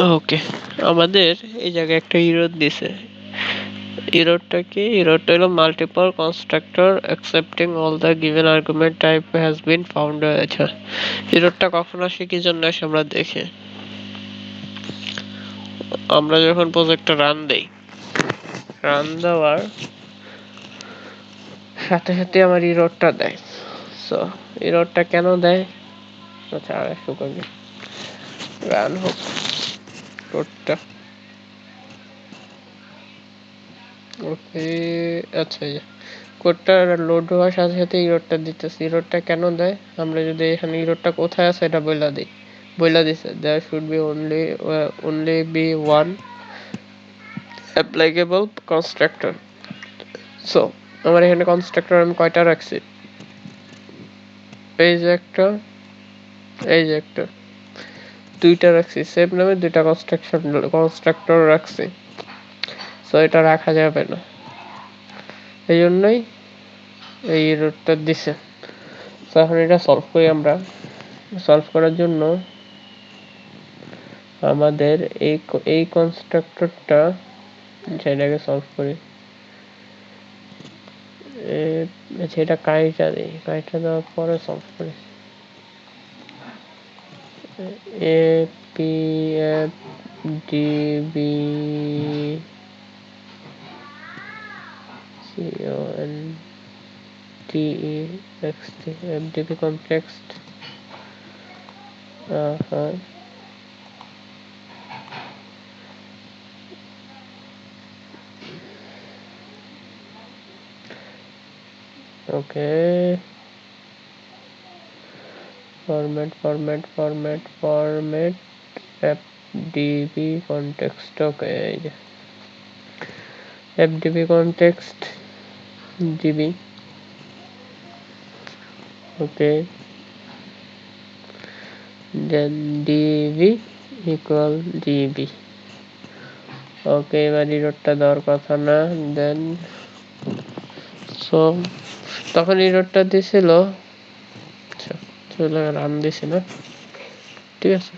ওকে, আমাদের এই জায়গায় একটা এরর দিছে। এররটা হলো multiple constructor accepting all the given argument type has been found. আচ্ছা, এররটা কখন আসে, কি জন্য আসে আমরা দেখি। আমরা যখন প্রজেক্টটা রান দেওয়ার সাথে সাথে আমার এররটা দেয়। সো এররটা কেন দেয়? আচ্ছা, আর একটু করি, রান হোক কোডটা। ওকে, আচ্ছা, কোডটা লোড হওয়ার সাথে সাথে এররটা দিতেছে। এররটা কেন দেয়? আমরা যদি এখানে এররটা কোথায় আছে এটা বইলা দিছে, there should be only be one applicable constructor. So আমার এখানে কনস্ট্রাক্টর আমি কয়টা রাখছি? এই যে একটা দুইটা রাখছি, সেম নামে দুইটা কনস্ট্রাক্টর রাখছি। সো এটা রাখা যাবে না, এই জন্যই এই এররটা দিছে। তো এখন এটা সলভ করি আমরা। সলভ করার জন্য আমাদের এই কনস্ট্রাক্টরটা সেটাকে সলভ করি। সেটা কাইটা দিই, কাইটা দেওয়ার পরে সলভ করি। apfdb context fdb context okay, format fdb context, okay, fdb context db, okay, then db equal db, okay, এবার এররটা দেওয়ার কথা না। দেন সো তখন এররটা দিছিল, আচ্ছা চলে রান দিছি না, ঠিক আছে।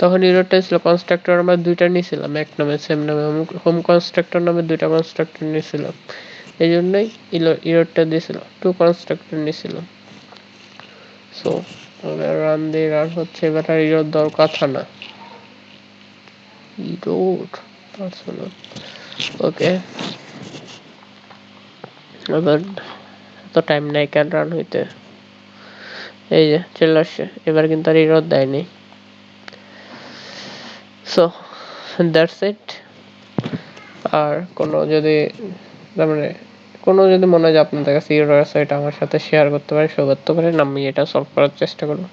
তখন এররটা ছিল কনস্ট্রাক্টর আমরা দুইটা নিয়েছিলাম, এক নামে সেম নামে হোম কনস্ট্রাক্টর নামে দুইটা কনস্ট্রাক্টর নিয়েছিলাম, এই জন্যই এররটা দিয়েছিল, টু কনস্ট্রাক্টর নিয়েছিলাম। সো রান দিয়ে রান হচ্ছে, এবার আর এরর দেওয়ার কথা না। ওকে, এবার তো টাইম নাই কেন রান হইতে, এই যে চলে আসছে, এবার কিন্তু আর এরর দেয়নি। So that's it. আর কোনো যদি মনে হয় যে আপনাদের কাছে এরর আছে, এটা আমার সাথে শেয়ার করতে পারেন, শো করতে পারেন, আমি এটা সলভ করার চেষ্টা করবো।